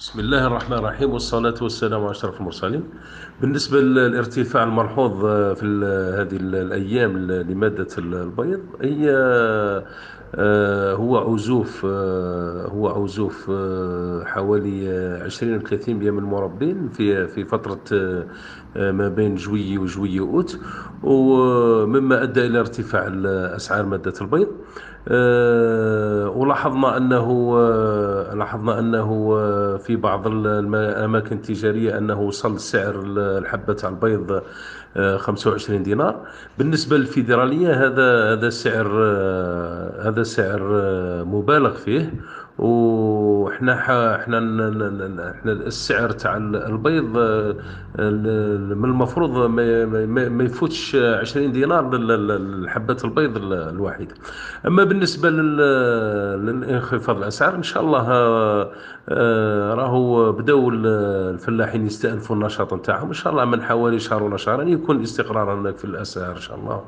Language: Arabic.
بسم الله الرحمن الرحيم، والصلاة والسلام على أشرف المرسلين. بالنسبة للارتفاع الملحوظ في هذه الأيام لمادة البيض، هي هو عزوف حوالي 20 إلى 30% من المربين في فترة ما بين جويي وجويي أوت، ومما أدى إلى ارتفاع أسعار مادة البيض. لاحظنا أنه في بعض الأماكن التجارية أنه وصل سعر الحبة على البيض 25 دينار. بالنسبة للفيدرالية هذا سعر مبالغ فيه. وإحنا احنا السعر تاع البيض من المفروض ما يفوتش 20 دينار لحبة البيض الواحدة. أما بالنسبة للانخفاض الأسعار، إن شاء الله راهو بدأوا الفلاحين يستأنفوا النشاط نتاعهم. إن شاء الله من حوالي شهر ولا شهرين يكون استقرار هناك في الأسعار إن شاء الله.